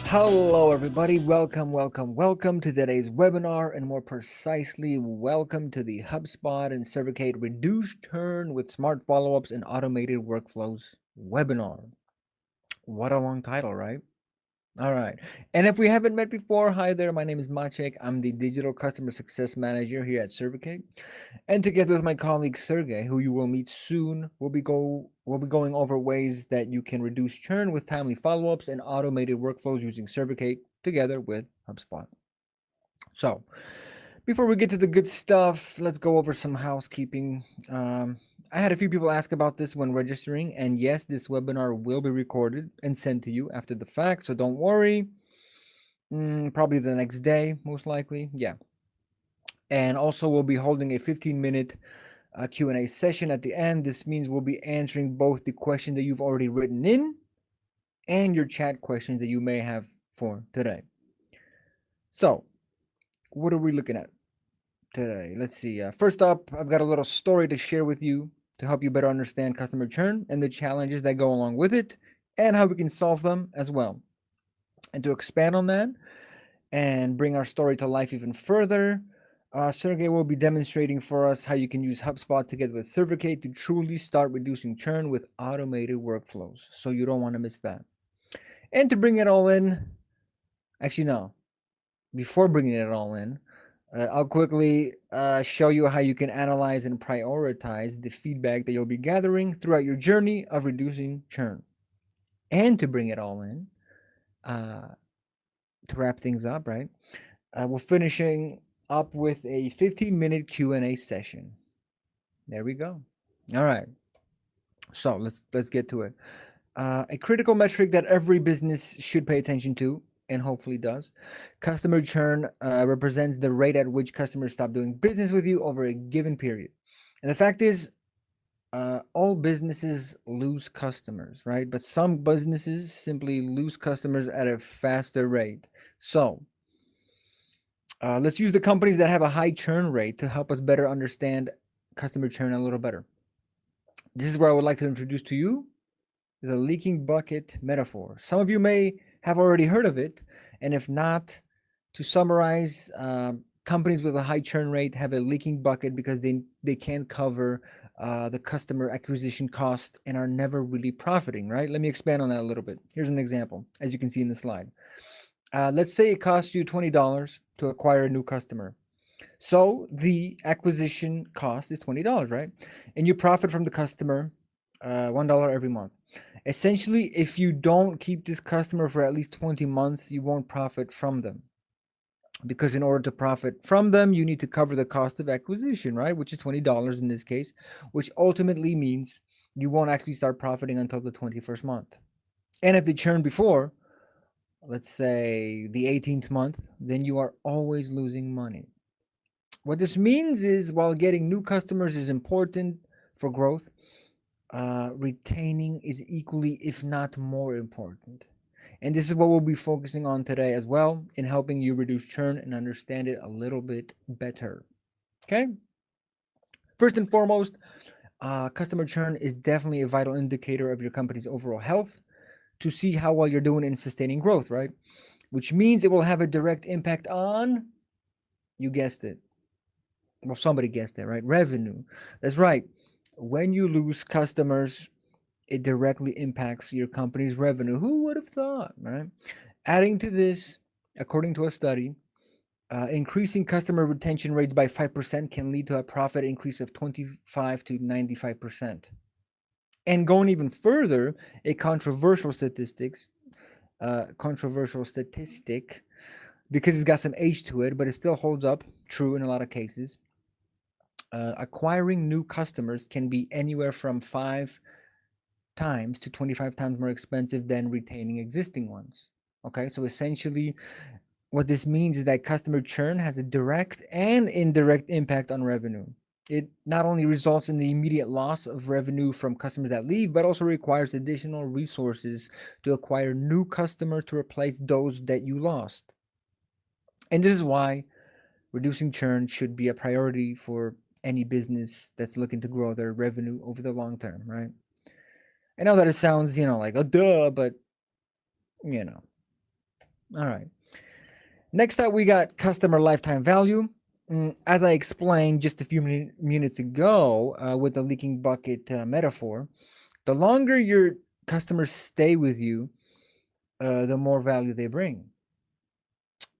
Hello, everybody. Welcome to today's webinar, and more precisely, welcome to the HubSpot and Survicate Reduce Churn with Smart Follow-ups and Automated Workflows webinar. What a long title, right? All right. And if we haven't met before, hi there. My name is Maciek. I'm the Digital Customer Success Manager here at Survicate. And together with my colleague Sergey, who you will meet soon, we'll be going over ways that you can reduce churn with timely follow-ups and automated workflows using Survicate together with HubSpot. So, before we get to the good stuff, let's go over some housekeeping. I had a few people ask about this when registering, and yes, this webinar will be recorded and sent to you after the fact, so don't worry. Probably the next day, most likely. Yeah. And also, we'll be holding a 15-minute Q&A session at the end. This means we'll be answering both the question that you've already written in and your chat questions that you may have for today. So, what are we looking at today? Let's see. First up, I've got a little story to share with you to help you better understand customer churn and the challenges that go along with it and how we can solve them as well. And to expand on that and bring our story to life even further, Sergey will be demonstrating for us how you can use HubSpot together with Survicate to truly start reducing churn with automated workflows. So you don't want to miss that. And to bring it all in, actually, no, before bringing it all in, I'll quickly show you how you can analyze and prioritize the feedback that you'll be gathering throughout your journey of reducing churn. And to bring it all in, uh, to wrap things up, right? We're finishing up with a 15-minute Q&A session. There we go. All right. So let's get to it. A critical metric that every business should pay attention to, and hopefully does. Customer churn represents the rate at which customers stop doing business with you over a given period. And the fact is, all businesses lose customers, right? But some businesses simply lose customers at a faster rate. So let's use the companies that have a high churn rate to help us better understand customer churn a little better. This is where I would like to introduce to you the leaking bucket metaphor. Some of you may have already heard of it, and if not, to summarize, companies with a high churn rate have a leaking bucket because they can't cover the customer acquisition cost and are never really profiting, right? Let me expand on that a little bit. Here's an example, as you can see in the slide. Let's say it costs you $20 to acquire a new customer. So the acquisition cost is $20, right? And you profit from the customer $1 every month. Essentially, if you don't keep this customer for at least 20 months, you won't profit from them. Because in order to profit from them, you need to cover the cost of acquisition, right? Which is $20 in this case, which ultimately means you won't actually start profiting until the 21st month. And if they churn before, let's say the 18th month, then you are always losing money. What this means is while getting new customers is important for growth, retaining is equally, if not more important. And this is what we'll be focusing on today as well in helping you reduce churn and understand it a little bit better. Okay? First and foremost, customer churn is definitely a vital indicator of your company's overall health to see how well you're doing in sustaining growth, right? Which means it will have a direct impact on, you guessed it. Well, somebody guessed it, right? Revenue. That's right. When you lose customers, it directly impacts your company's revenue. Who would have thought, right? Adding to this, according to a study, increasing customer retention rates by 5% can lead to a profit increase of 25 to 95%. And going even further, a controversial statistic, because it's got some age to it, but it still holds up true in a lot of cases. Acquiring new customers can be anywhere from 5 times to 25 times more expensive than retaining existing ones. Okay, so essentially, what this means is that customer churn has a direct and indirect impact on revenue. It not only results in the immediate loss of revenue from customers that leave, but also requires additional resources to acquire new customers to replace those that you lost. And this is why reducing churn should be a priority for any business that's looking to grow their revenue over the long term, right? I know that it sounds, like a duh, but you know, All right. Next up, we got customer lifetime value. As I explained just a few minutes ago with the leaking bucket metaphor, the longer your customers stay with you, the more value they bring.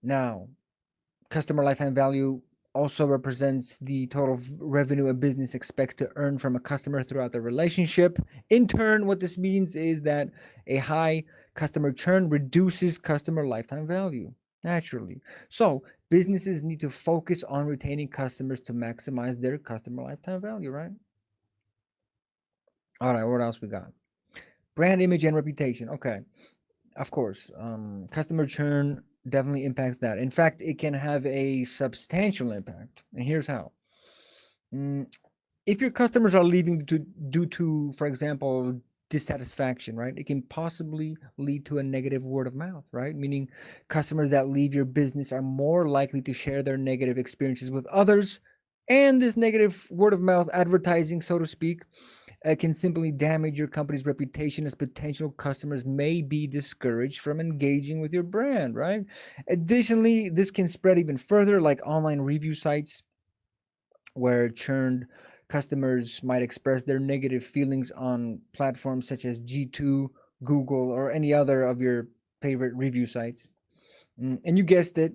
Now, customer lifetime value also represents the total revenue a business expects to earn from a customer throughout the relationship. In turn, what this means is that a high customer churn reduces customer lifetime value naturally. So, businesses need to focus on retaining customers to maximize their customer lifetime value, right? All right, what else we got? Brand image and reputation. Okay, of course. Customer churn definitely impacts that. In fact, it can have a substantial impact. And here's how. Mm, if your customers are leaving due to, for example, dissatisfaction, right? It can possibly lead to a negative word of mouth, right? Meaning customers that leave your business are more likely to share their negative experiences with others. And this negative word of mouth advertising, so to speak, can simply damage your company's reputation as potential customers may be discouraged from engaging with your brand, right? Additionally, this can spread even further, like online review sites where churned customers might express their negative feelings on platforms such as G2, Google, or any other of your favorite review sites. And you guessed it,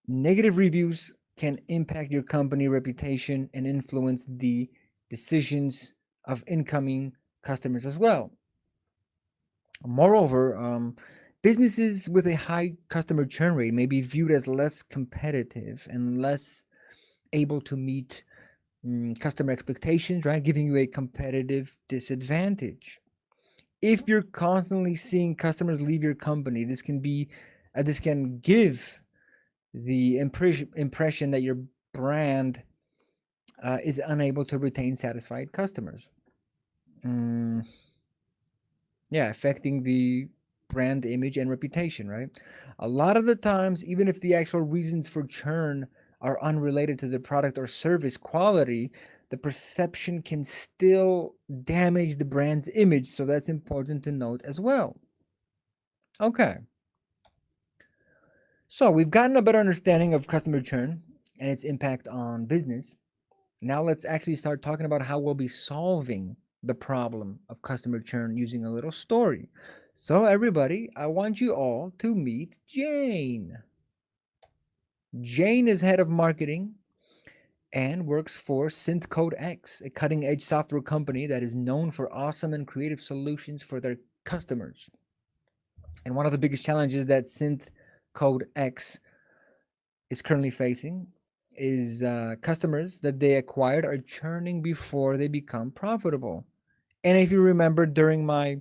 negative reviews can impact your company reputation and influence the decisions of incoming customers as well. Moreover, businesses with a high customer churn rate may be viewed as less competitive and less able to meet customer expectations, right? Giving you a competitive disadvantage. If you're constantly seeing customers leave your company, this can give the impression that your brand is unable to retain satisfied customers. Mm, yeah, affecting the brand image and reputation, right? A lot of the times, even if the actual reasons for churn are unrelated to the product or service quality, the perception can still damage the brand's image. So that's important to note as well. Okay, so we've gotten a better understanding of customer churn and its impact on business. Now let's actually start talking about how we'll be solving the problem of customer churn using a little story. So, everybody, I want you all to meet Jane. Jane is head of marketing and works for SynthCode X, a cutting edge software company that is known for awesome and creative solutions for their customers. And one of the biggest challenges that SynthCode X is currently facing is customers that they acquired are churning before they become profitable. And if you remember during my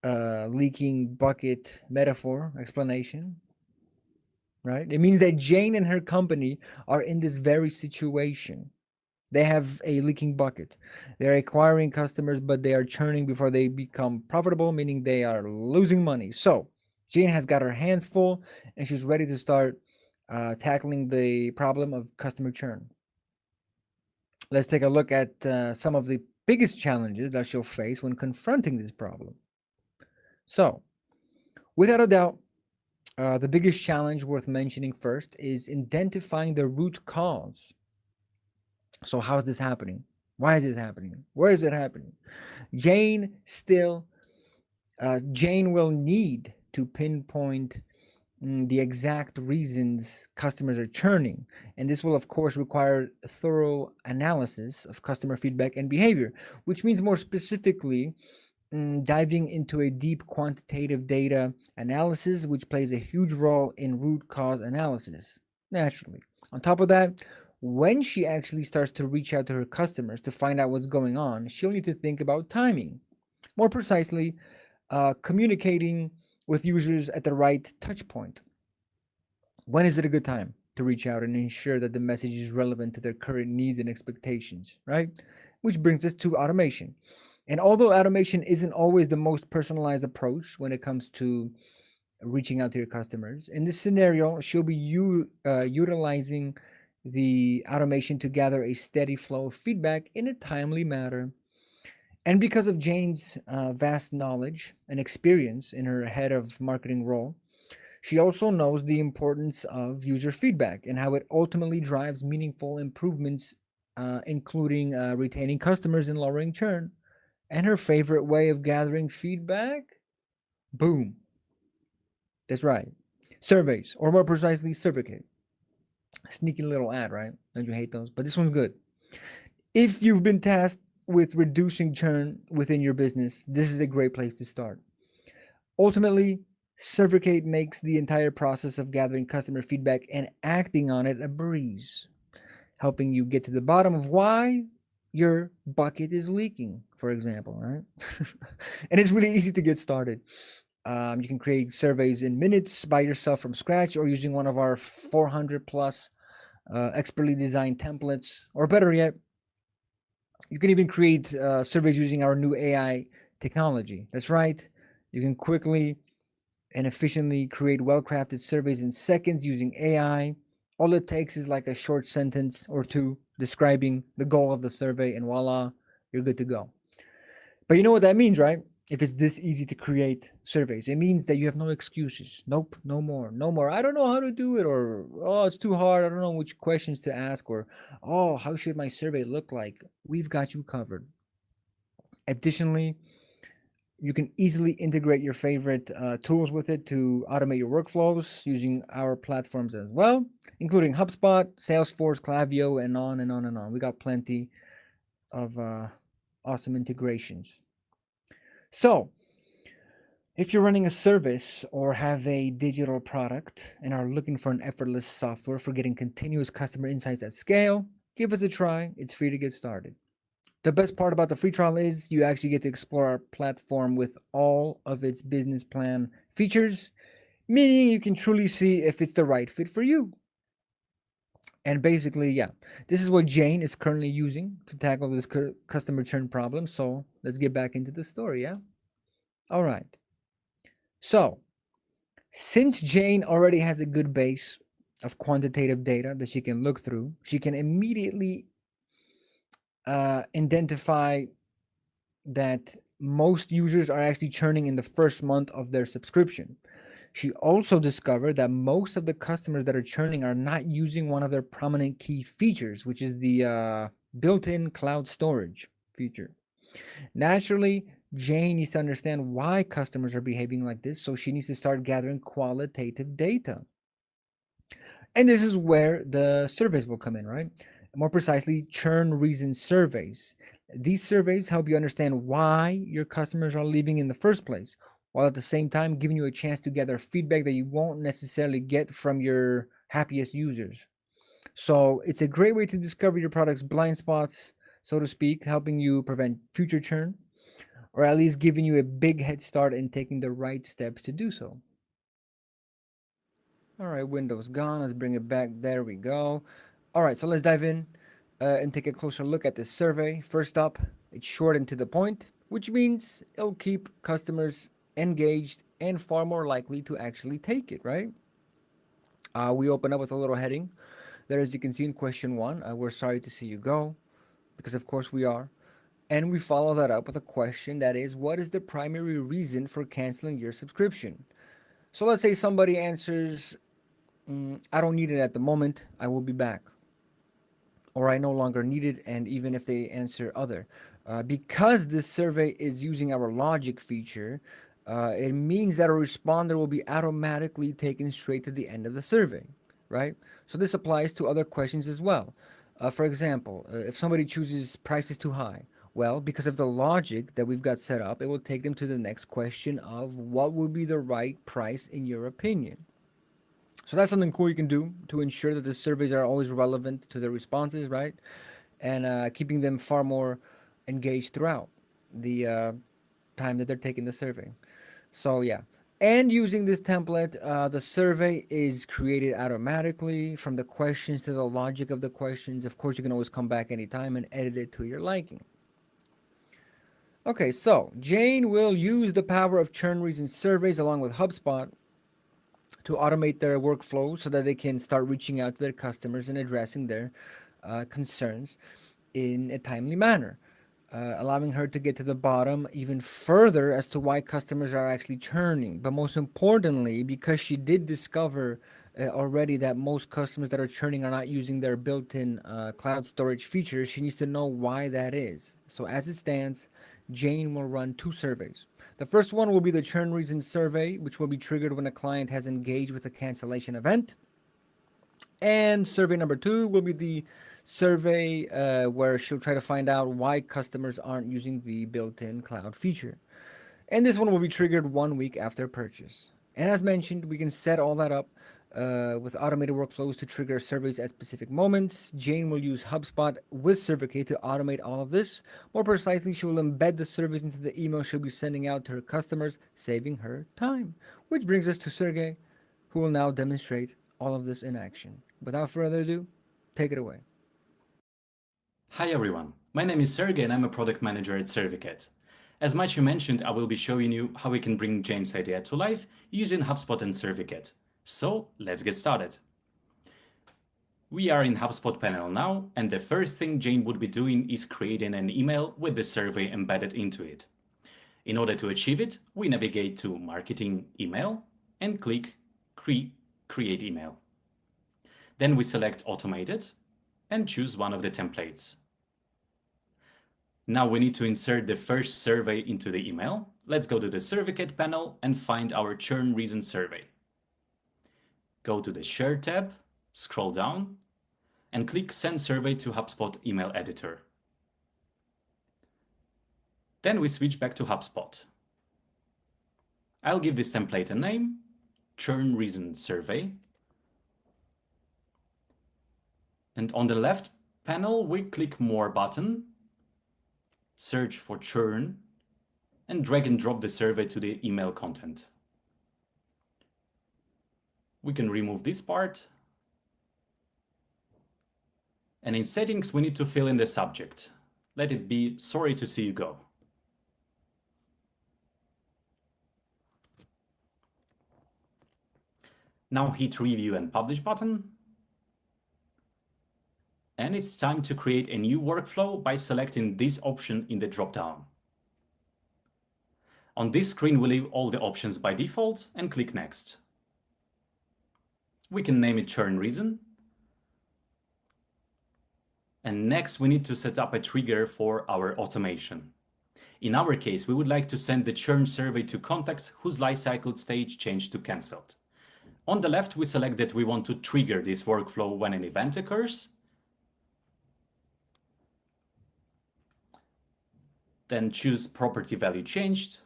leaking bucket metaphor explanation, right? It means that Jane and her company are in this very situation. They have a leaking bucket. They're acquiring customers, but they are churning before they become profitable, meaning they are losing money. So Jane has got her hands full and she's ready to start tackling the problem of customer churn. Let's take a look at some of the biggest challenges that she'll face when confronting this problem. So, without a doubt, the biggest challenge worth mentioning first is identifying the root cause. So, how is this happening? Why is this happening? Where is it happening? Jane still, Jane will need to pinpoint the exact reasons customers are churning. And this will, of course, require thorough analysis of customer feedback and behavior, which means more specifically, diving into a deep quantitative data analysis, which plays a huge role in root cause analysis, naturally. On top of that, when she actually starts to reach out to her customers to find out what's going on, she'll need to think about timing. More precisely, communicating with users at the right touch point. When is it a good time to reach out and ensure that the message is relevant to their current needs and expectations, right? Which brings us to automation. And although automation isn't always the most personalized approach when it comes to reaching out to your customers, in this scenario, she'll be utilizing the automation to gather a steady flow of feedback in a timely manner. And because of Jane's vast knowledge and experience in her head of marketing role, She also knows the importance of user feedback and how it ultimately drives meaningful improvements, including retaining customers and lowering churn. And her favorite way of gathering feedback? Boom. That's right. Surveys, or more precisely, Survicate. Sneaky little ad, right? Don't you hate those? But this one's good. If you've been tasked with reducing churn within your business, this is a great place to start. Ultimately, Survicate makes the entire process of gathering customer feedback and acting on it a breeze, helping you get to the bottom of why your bucket is leaking, for example, right? And it's really easy to get started. You can create surveys in minutes by yourself from scratch or using one of our 400 plus expertly designed templates, or better yet, you can even create surveys using our new AI technology. That's right. You can quickly and efficiently create well crafted surveys in seconds using AI. All it takes is like a short sentence or two describing the goal of the survey, and voila, you're good to go. But you know what that means, right? If it's this easy to create surveys, it means that you have no excuses. Nope, no more, no more. I don't know how to do it, or oh, it's too hard. I don't know which questions to ask, or oh, how should my survey look like? We've got you covered. Additionally, you can easily integrate your favorite tools with it to automate your workflows using our platforms as well, including HubSpot, Salesforce, Klaviyo, and on and on and on. We got plenty of awesome integrations. So, if you're running a service or have a digital product and are looking for an effortless software for getting continuous customer insights at scale, give us a try. It's free to get started. The best part about the free trial is you actually get to explore our platform with all of its business plan features, meaning you can truly see if it's the right fit for you. And basically, yeah, this is what Jane is currently using to tackle this customer churn problem. So let's get back into the story, yeah? All right. So, since Jane already has a good base of quantitative data that she can look through, she can immediately identify that most users are actually churning in the first month of their subscription. She also discovered that most of the customers that are churning are not using one of their prominent key features, which is the built in cloud storage feature. Naturally, Jane needs to understand why customers are behaving like this, so she needs to start gathering qualitative data. And this is where the surveys will come in, right? More precisely, churn reason surveys. These surveys help you understand why your customers are leaving in the first place, while at the same time giving you a chance to gather feedback that you won't necessarily get from your happiest users. So it's a great way to discover your product's blind spots, so to speak, helping you prevent future churn, or at least giving you a big head start in taking the right steps to do so. All right, Windows gone. Let's bring it back. There we go. All right, so let's dive in and take a closer look at this survey. First up, it's short and to the point, which means it'll keep customers engaged and far more likely to actually take it, right? We open up with a little heading there, as you can see in question one. We're sorry to see you go, because of course we are. And we follow that up with a question that is, what is the primary reason for canceling your subscription? So let's say somebody answers, I don't need it at the moment. I will be back. Or I no longer need it. And even if they answer other, because this survey is using our logic feature, it means that a responder will be automatically taken straight to the end of the survey, right? So this applies to other questions as well. For example, if somebody chooses price is too high, well, because of the logic that we've got set up, it will take them to the next question of what would be the right price in your opinion. So that's something cool you can do to ensure that the surveys are always relevant to the responses, right? And keeping them far more engaged throughout the time that they're taking the survey. So yeah. And using this template, the survey is created automatically from the questions to the logic of the questions. Of course, you can always come back anytime and edit it to your liking. Okay, so Jane will use the power of churn reason surveys along with HubSpot to automate their workflow so that they can start reaching out to their customers and addressing their concerns in a timely manner. allowing her to get to the bottom even further as to why customers are actually churning. But most importantly, because she did discover already that most customers that are churning are not using their built in cloud storage features, she needs to know why that is. So, as it stands, Jane will run two surveys. The first one will be the churn reason survey, which will be triggered when a client has engaged with a cancellation event. And survey number two will be the survey where she'll try to find out why customers aren't using the built in cloud feature. And this one will be triggered 1 week after purchase. And as mentioned, we can set all that up with automated workflows to trigger surveys at specific moments. Jane will use HubSpot with Survicate to automate all of this. More precisely, she will embed the surveys into the email she'll be sending out to her customers, saving her time. Which brings us to Sergey, who will now demonstrate all of this in action. Without further ado, take it away. Hi everyone, my name is Sergey and I'm a product manager at Survicate. As Maciej mentioned, I will be showing you how we can bring Jane's idea to life using HubSpot and Survicate. So let's get started. We are in HubSpot panel now, and the first thing Jane would be doing is creating an email with the survey embedded into it. In order to achieve it, we navigate to Marketing Email and click Create Email. Then we select Automated and choose one of the templates. Now we need to insert the first survey into the email. Let's go to the Survicate panel and find our churn reason survey. Go to the Share tab, scroll down, and click Send Survey to HubSpot Email Editor. Then we switch back to HubSpot. I'll give this template a name, Churn Reason Survey. And on the left panel, we click More button, search for churn, and drag and drop the survey to the email content. We can remove this part. And in settings, we need to fill in the subject. Let it be sorry to see you go. Now hit review and publish button. And it's time to create a new workflow by selecting this option in the dropdown. On this screen, we leave all the options by default and click Next. We can name it Churn Reason. And next, we need to set up a trigger for our automation. In our case, we would like to send the churn survey to contacts whose lifecycle stage changed to cancelled. On the left, we select that we want to trigger this workflow when an event occurs. Then choose property value changed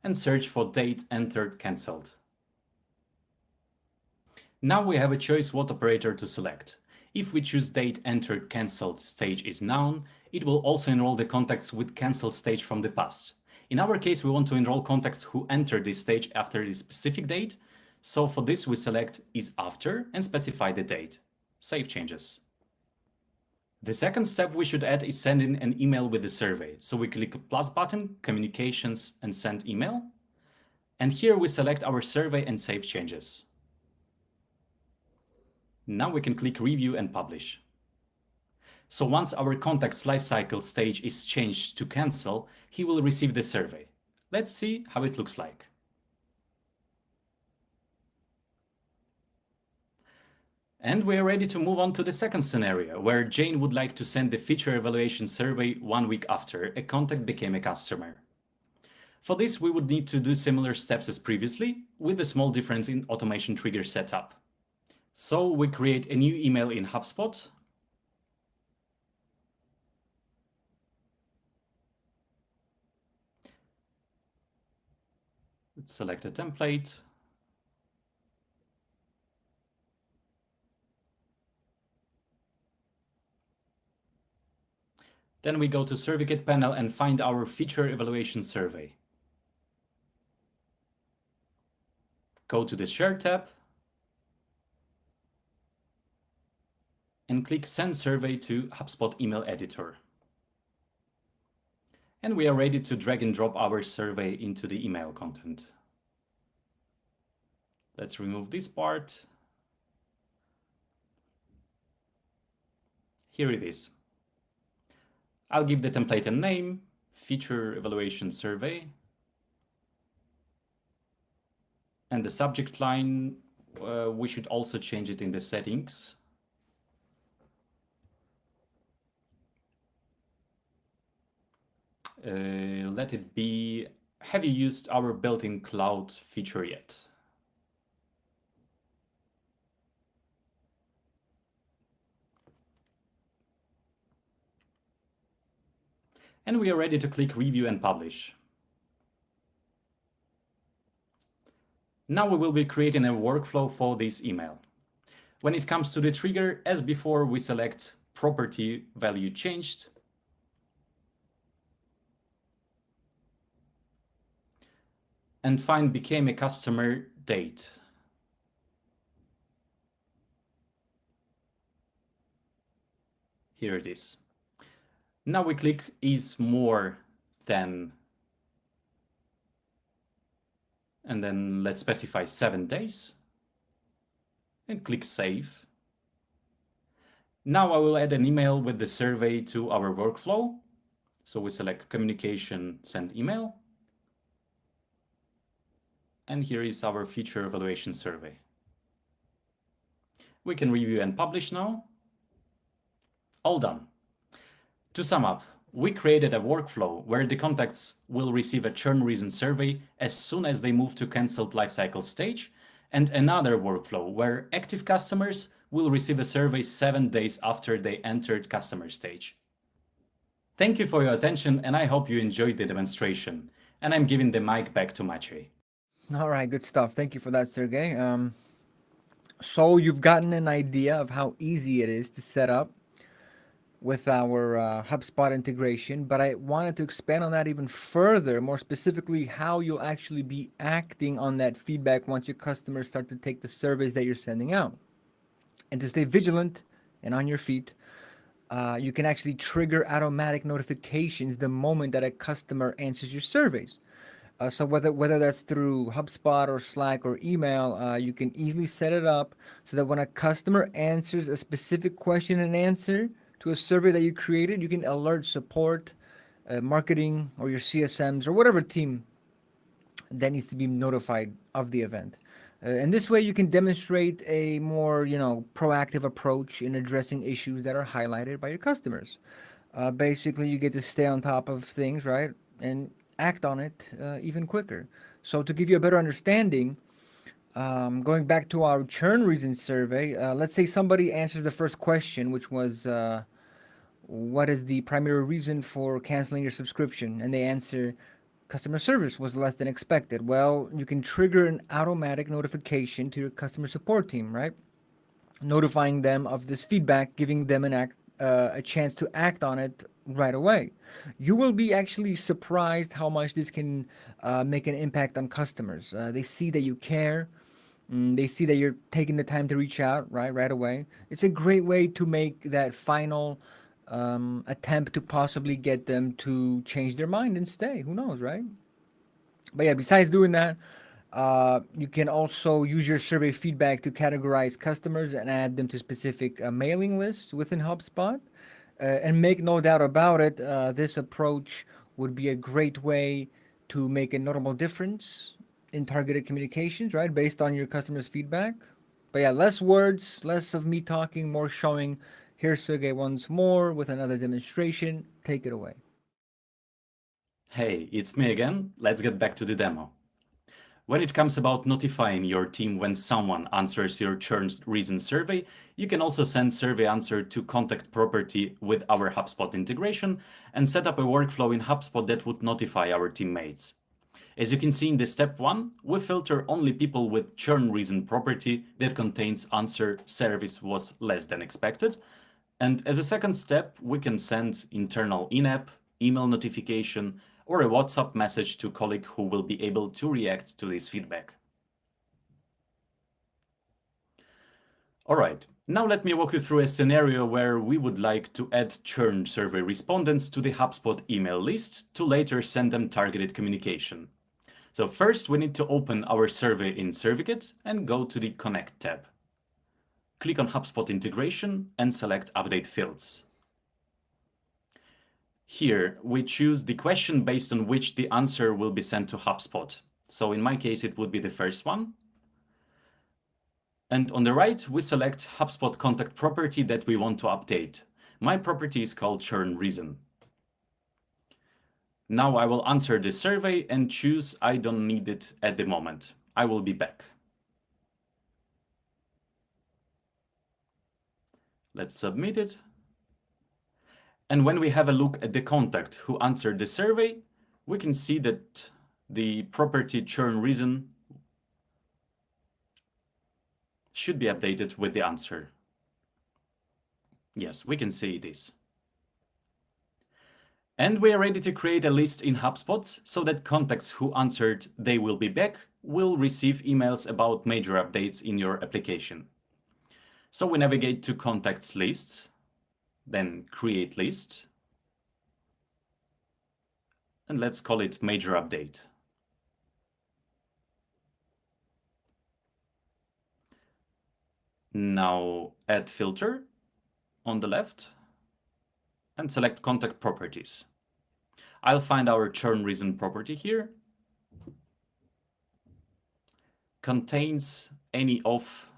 and search for date entered cancelled. Now we have a choice what operator to select. If we choose date entered cancelled stage is noun, it will also enroll the contacts with cancelled stage from the past. In our case, we want to enroll contacts who entered this stage after this specific date. So for this, we select is after and specify the date. Save changes. The second step we should add is sending an email with the survey. So we click plus button, communications, and send email. And here we select our survey and save changes. Now we can click review and publish. So once our contact's lifecycle stage is changed to cancel, he will receive the survey. Let's see how it looks like. And we're ready to move on to the second scenario, where Jane would like to send the feature evaluation survey 1 week after a contact became a customer. For this, we would need to do similar steps as previously, with a small difference in automation trigger setup. So we create a new email in HubSpot. Let's select a template. Then we go to Survicate panel and find our feature evaluation survey. Go to the Share tab and click Send Survey to HubSpot Email Editor. And we are ready to drag and drop our survey into the email content. Let's remove this part. Here it is. I'll give the template a name, feature evaluation survey, and the subject line, we should also change it in the settings. Let it be, have you used our built-in cloud feature yet? And we are ready to click review and publish. Now we will be creating a workflow for this email. When it comes to the trigger, as before, we select property value changed, and find became a customer date. Here it is. Now we click is more than, and then let's specify 7 days and click save. Now I will add an email with the survey to our workflow. So we select communication, send email. And here is our feature evaluation survey. We can review and publish now. All done. To sum up, we created a workflow where the contacts will receive a churn reason survey as soon as they move to cancelled lifecycle stage, and another workflow where active customers will receive a survey 7 days after they entered customer stage. Thank you for your attention, and I hope you enjoyed the demonstration. And I'm giving the mic back to Maciej. All right, good stuff. Thank you for that, Sergey. So you've gotten an idea of how easy it is to set up with our HubSpot integration, but I wanted to expand on that even further, more specifically, how you'll actually be acting on that feedback once your customers start to take the surveys that you're sending out. And to stay vigilant and on your feet, you can actually trigger automatic notifications the moment that a customer answers your surveys. So whether that's through HubSpot or Slack or email, you can easily set it up so that when a customer answers a specific question and answer to a survey that you created, you can alert support, marketing, or your CSMs or whatever team that needs to be notified of the event. And this way, you can demonstrate a more proactive approach in addressing issues that are highlighted by your customers. Basically, you get to stay on top of things, right, and act on it even quicker. So to give you a better understanding, going back to our churn reason survey, let's say somebody answers the first question, which was, what is the primary reason for canceling your subscription? And they answer, customer service was less than expected. Well, you can trigger an automatic notification to your customer support team, right? Notifying them of this feedback, giving them a chance to act on it right away. You will be actually surprised how much this can make an impact on customers. They see that you care. They see that you're taking the time to reach out right away. It's a great way to make that final attempt to possibly get them to change their mind and stay. Who knows, right? But yeah, besides doing that, you can also use your survey feedback to categorize customers and add them to specific mailing lists within HubSpot. And make no doubt about it, this approach would be a great way to make a notable difference in targeted communications, right? Based on your customers' feedback. But yeah, less words, less of me talking, more showing. Here's Sergey once more with another demonstration. Take it away. Hey, it's me again. Let's get back to the demo. When it comes about notifying your team when someone answers your churn reason survey, you can also send survey answer to contact property with our HubSpot integration and set up a workflow in HubSpot that would notify our teammates. As you can see in the step 1, we filter only people with churn reason property that contains answer service was less than expected. And as a second step, we can send internal in-app, email notification, or a WhatsApp message to a colleague who will be able to react to this feedback. All right, now let me walk you through a scenario where we would like to add churn survey respondents to the HubSpot email list to later send them targeted communication. So first we need to open our survey in Survicate and go to the Connect tab. Click on HubSpot integration and select Update Fields. Here, we choose the question based on which the answer will be sent to HubSpot. So in my case, it would be the first one. And on the right, we select HubSpot contact property that we want to update. My property is called Churn Reason. Now I will answer the survey and choose I don't need it at the moment. I will be back. Let's submit it. And when we have a look at the contact who answered the survey, we can see that the property churn reason should be updated with the answer. Yes, we can see this. And we are ready to create a list in HubSpot so that contacts who answered they will be back will receive emails about major updates in your application. So we navigate to contacts lists, then create list, and let's call it major update. Now add filter on the left and select contact properties. I'll find our churn reason property here. Contains any of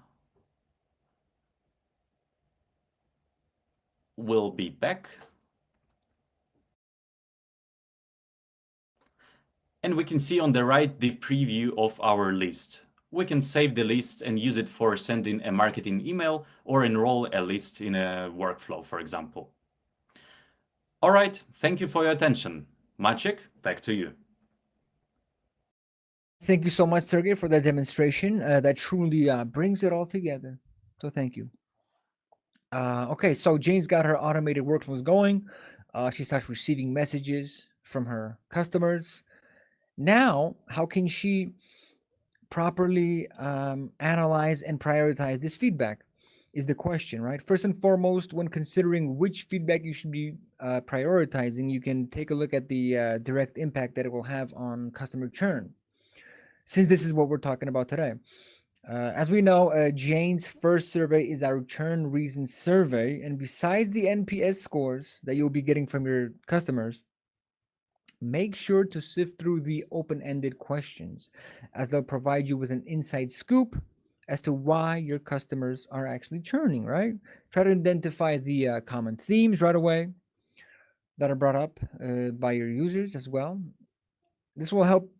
will be back. And we can see on the right the preview of our list. We can save the list and use it for sending a marketing email or enroll a list in a workflow, for example. All right, thank you for your attention. Maciek, back to you. Thank you so much, Sergey, for that demonstration. That truly brings it all together. So thank you. Okay, so Jane's got her automated workflows going. She starts receiving messages from her customers. Now, how can she properly analyze and prioritize this feedback? Is the question, right? First and foremost, when considering which feedback you should be prioritizing, you can take a look at the direct impact that it will have on customer churn, since this is what we're talking about today. As we know, Jane's first survey is our churn reason survey. And besides the NPS scores that you'll be getting from your customers, make sure to sift through the open ended questions, as they'll provide you with an inside scoop as to why your customers are actually churning, right? Try to identify the common themes right away that are brought up by your users as well. This will help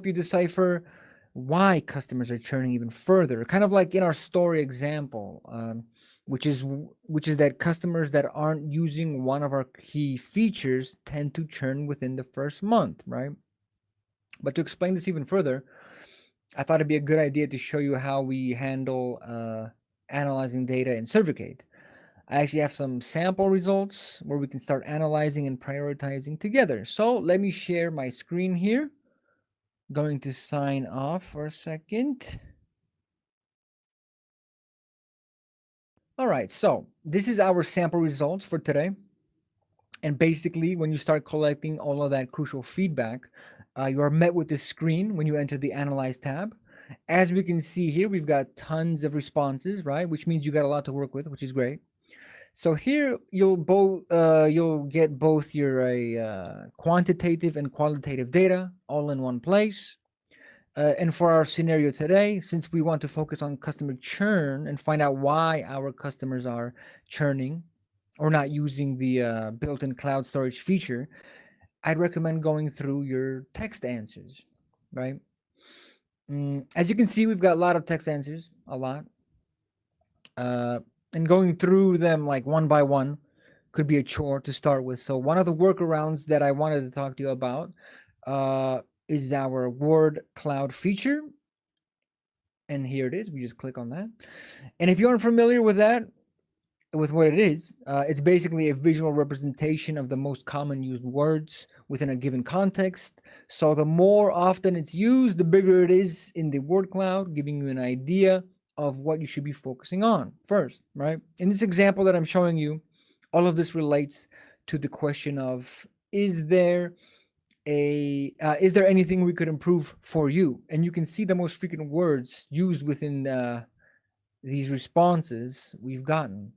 you decipher why customers are churning even further. Kind of like in our story example, which is that customers that aren't using one of our key features tend to churn within the first month, right? But to explain this even further, I thought it'd be a good idea to show you how we handle analyzing data in Survicate. I actually have some sample results where we can start analyzing and prioritizing together. So let me share my screen here. Going to sign off for a second. All right, so this is our sample results for today. And basically, when you start collecting all of that crucial feedback, you are met with this screen when you enter the Analyze tab. As we can see here, we've got tons of responses, right? Which means you got a lot to work with, which is great. So here you'll get both your quantitative and qualitative data all in one place. And for our scenario today, since we want to focus on customer churn and find out why our customers are churning or not using the built-in cloud storage feature, I'd recommend going through your text answers, right? As you can see, we've got a lot of text answers, a lot. And going through them like one by one could be a chore to start with. So one of the workarounds that I wanted to talk to you about is our word cloud feature. And here it is. We just click on that. And if you aren't familiar with that, with what it is, it's basically a visual representation of the most common used words within a given context. So the more often it's used, the bigger it is in the word cloud, giving you an idea of what you should be focusing on first, right? In this example that I'm showing you, all of this relates to the question of, is there anything we could improve for you? And you can see the most frequent words used within these responses we've gotten.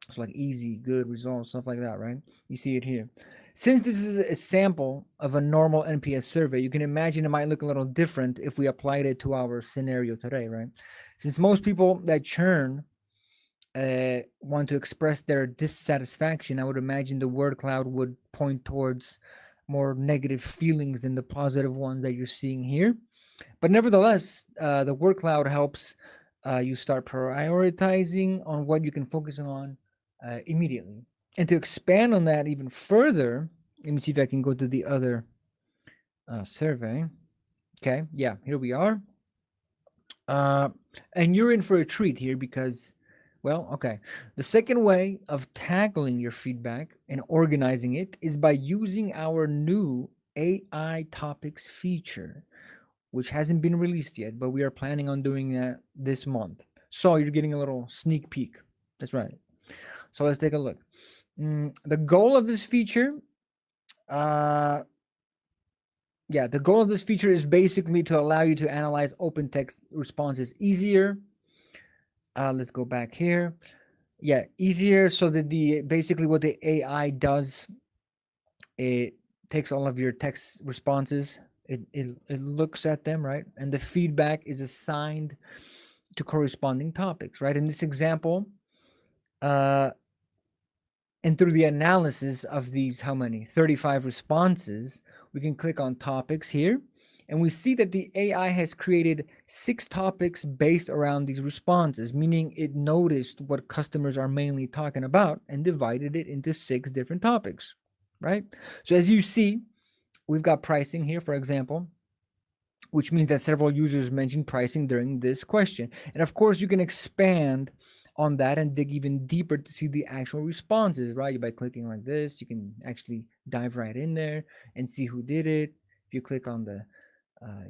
It's like easy, good, results, stuff like that, right? You see it here. Since this is a sample of a normal NPS survey, you can imagine it might look a little different if we applied it to our scenario today, right? Since most people that churn want to express their dissatisfaction, I would imagine the word cloud would point towards more negative feelings than the positive ones that you're seeing here. But nevertheless, the word cloud helps you start prioritizing on what you can focus on immediately. And to expand on that even further, let me see if I can go to the other survey. Okay, yeah, here we are. Uh, and you're in for a treat here because, well, okay. The second way of tackling your feedback and organizing it is by using our new AI topics feature, which hasn't been released yet, but we are planning on doing that this month. So you're getting a little sneak peek. That's right. So let's take a look. The goal of this feature, uh, yeah, the goal of this feature is basically to allow you to analyze open text responses easier. Let's go back here. Yeah, easier so that the basically what the AI does, it takes all of your text responses, it looks at them, right? And the feedback is assigned to corresponding topics, right? In this example, uh, and through the analysis of these, how many? 35 responses, we can click on topics here. And we see that the AI has created 6 topics based around these responses, meaning it noticed what customers are mainly talking about and divided it into 6 different topics, right? So as you see, we've got pricing here, for example, which means that several users mentioned pricing during this question. And of course, you can expand on that and dig even deeper to see the actual responses, right? By clicking like this, you can actually dive right in there and see who did it. If you click on the,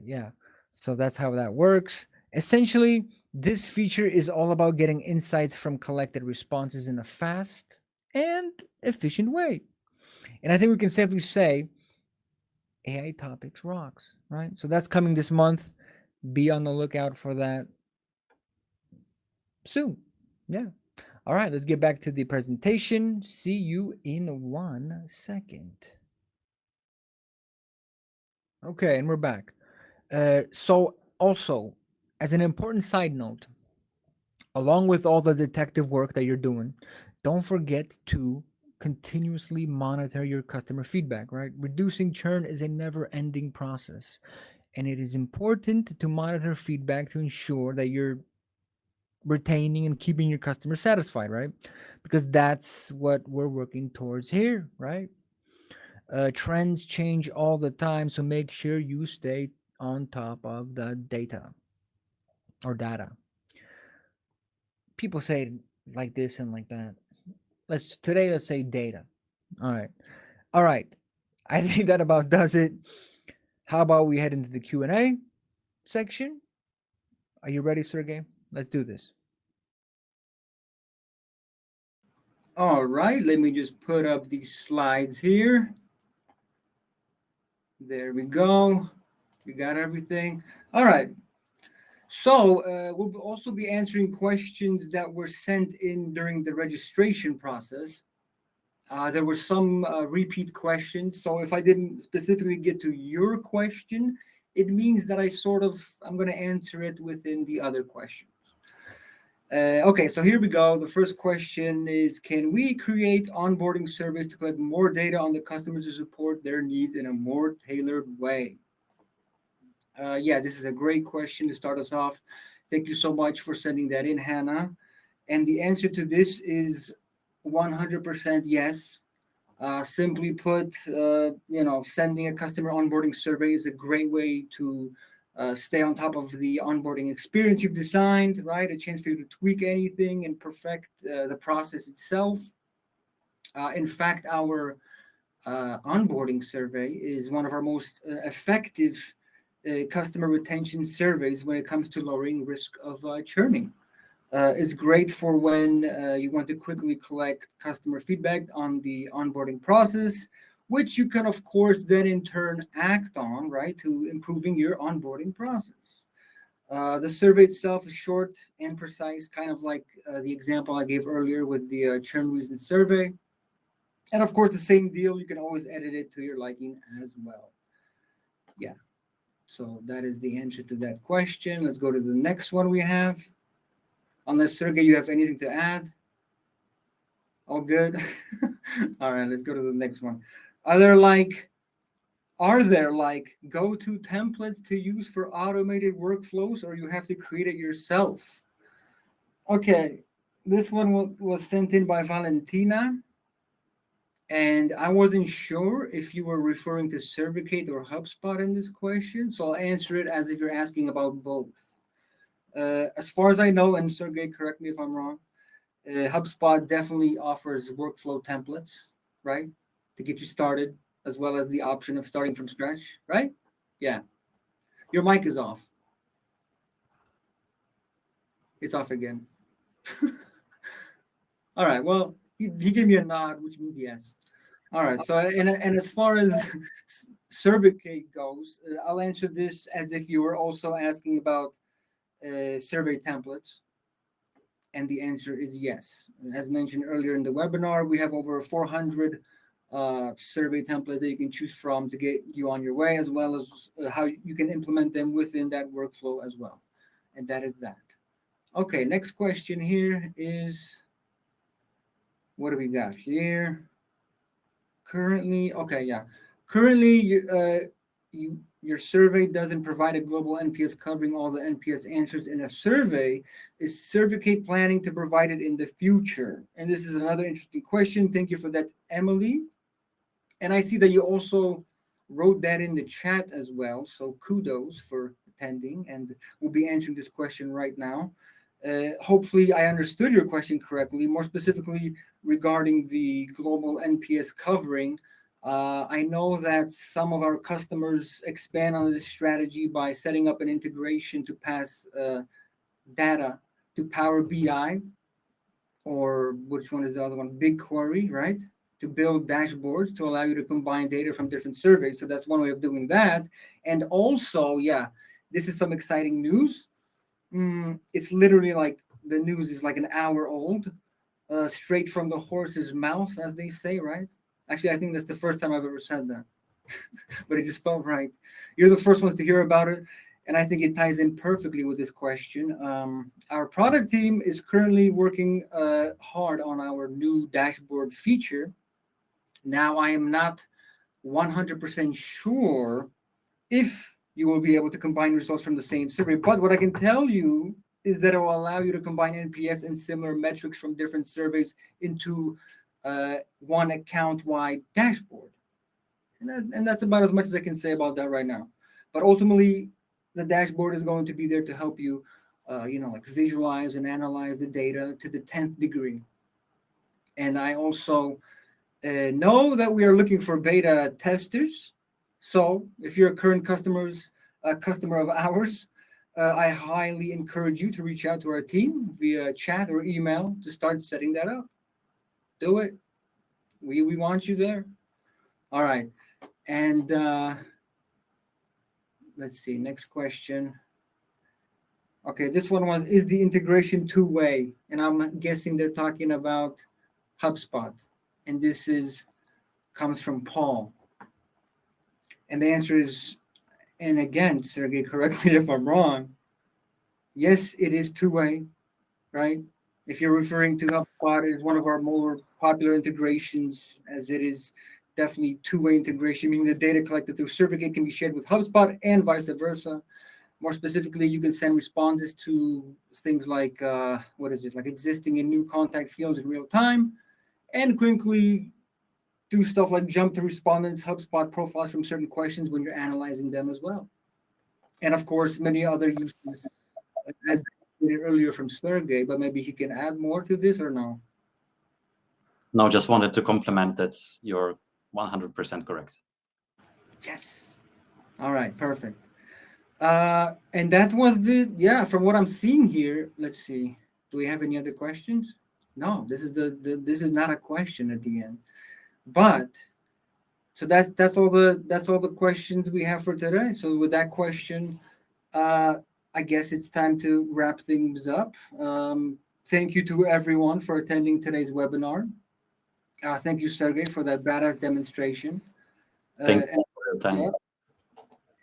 yeah, so that's how that works. Essentially, this feature is all about getting insights from collected responses in a fast and efficient way. And I think we can safely say AI Topics rocks, right? So that's coming this month. Be on the lookout for that soon. Yeah. All right, let's get back to the presentation. See you in 1 second. Okay, and we're back. So, also, as an important side note, along with all the detective work that you're doing, don't forget to continuously monitor your customer feedback, right? Reducing churn is a never ending process. And it is important to monitor feedback to ensure that you're retaining and keeping your customers satisfied, right? Because that's what we're working towards here, right? Trends change all the time, so make sure you stay on top of the data or data. People say it like this and like that. Let's say data. All right, all right. I think that about does it. How about we head into the Q&A section? Are you ready, Sergey? Let's do this. All right, let me just put up these slides here. There we go. We got everything. All right. So we'll also be answering questions that were sent in during the registration process. There were some repeat questions. So if I didn't specifically get to your question, it means that I'm going to answer it within the other questions. Okay, so here we go. The first question is, can we create onboarding surveys to collect more data on the customers to support their needs in a more tailored way? Yeah, this is a great question to start us off. Thank you so much for sending that in, Hannah. And the answer to this is 100% yes. Simply put, sending a customer onboarding survey is a great way to stay on top of the onboarding experience you've designed, right? A chance for you to tweak anything and perfect the process itself. In fact, our onboarding survey is one of our most effective customer retention surveys when it comes to lowering risk of churning. It's great for when you want to quickly collect customer feedback on the onboarding process, which you can, of course, then in turn act on, right, to improving your onboarding process. The survey itself is short and precise, kind of like the example I gave earlier with the churn reason survey. And of course, the same deal, you can always edit it to your liking as well. Yeah. So that is the answer to that question. Let's go to the next one we have. Unless Sergey, you have anything to add? All good. All right, let's go to the next one. Are there like are there like go-to templates to use for automated workflows, or you have to create it yourself? Okay, this one was sent in by Valentina, and I wasn't sure if you were referring to Survicate or HubSpot in this question, so I'll answer it as if you're asking about both. As far as I know, and Sergey, correct me if I'm wrong, HubSpot definitely offers workflow templates, right, to get you started, as well as the option of starting from scratch, right? Yeah. Your mic is off. It's off again. All right. Well, he gave me a nod, which means yes. All right. So, and as far as Survicate goes, I'll answer this as if you were also asking about survey templates. And the answer is yes. As mentioned earlier in the webinar, we have over 400 survey templates that you can choose from to get you on your way, as well as how you can implement them within that workflow as well. And that is that. Okay, next question here is, what do we got here? Currently, okay, yeah. Currently, your survey doesn't provide a global NPS covering all the NPS answers in a survey. Is Survicate planning to provide it in the future? And this is another interesting question. Thank you for that, Emily. And I see that you also wrote that in the chat as well. So kudos for attending, and we'll be answering this question right now. Hopefully, I understood your question correctly. More specifically, regarding the global NPS covering, I know that some of our customers expand on this strategy by setting up an integration to pass data to Power BI, or which one is the other one? BigQuery, right? To build dashboards to allow you to combine data from different surveys. So that's one way of doing that. And also, yeah, this is some exciting news. It's literally like the news is like an hour old, straight from the horse's mouth, as they say, right? Actually, I think that's the first time I've ever said that, but it just felt right. You're the first ones to hear about it, and I think it ties in perfectly with this question. Our product team is currently working hard on our new dashboard feature. Now, I am not 100% sure if you will be able to combine results from the same survey. But what I can tell you is that it will allow you to combine NPS and similar metrics from different surveys into one account-wide dashboard. And that's about as much as I can say about that right now. But ultimately, the dashboard is going to be there to help you, like visualize and analyze the data to the 10th degree. And I also know that we are looking for beta testers. So if you're a current customer of ours, I highly encourage you to reach out to our team via chat or email to start setting that up. Do it. We want you there. All right. And let's see, next question. Okay, this one was, is the integration two-way? And I'm guessing they're talking about HubSpot. And this comes from Paul. And the answer is, and again, Sergey, correct me if I'm wrong, yes, it is two-way, right? If you're referring to HubSpot, it is one of our more popular integrations, as it is definitely two-way integration, meaning the data collected through Survicate can be shared with HubSpot and vice versa. More specifically, you can send responses to things like, like existing and new contact fields in real time, and quickly do stuff like jump to respondents, HubSpot profiles from certain questions when you're analyzing them as well. And of course, many other uses, as stated earlier from Sergey, but maybe he can add more to this or no? No, just wanted to compliment that you're 100% correct. Yes. All right, perfect. And that was from what I'm seeing here, let's see. Do we have any other questions? No, this is not a question at the end. But so that's all the questions we have for today. So with that question, I guess it's time to wrap things up. Thank you to everyone for attending today's webinar. Thank you, Sergey, for that badass demonstration. Thank And you for your yeah, time.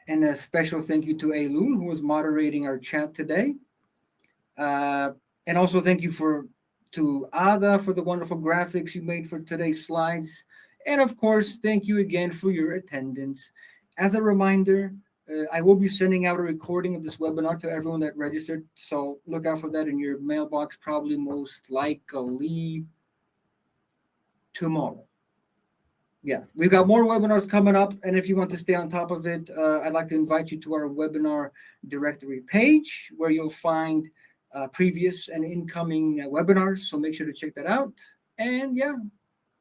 and a special thank you to Ailun, who was moderating our chat today. Uh, and also thank you to Ada for the wonderful graphics you made for today's slides. And of course, thank you again for your attendance. As a reminder, I will be sending out a recording of this webinar to everyone that registered. So look out for that in your mailbox, probably most likely tomorrow. Yeah, we've got more webinars coming up. And if you want to stay on top of it, I'd like to invite you to our webinar directory page where you'll find previous and incoming webinars. So make sure to check that out. And yeah,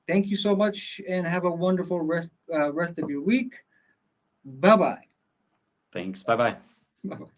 thank you so much and have a wonderful rest of your week. Bye bye. Thanks. Bye bye. Bye bye.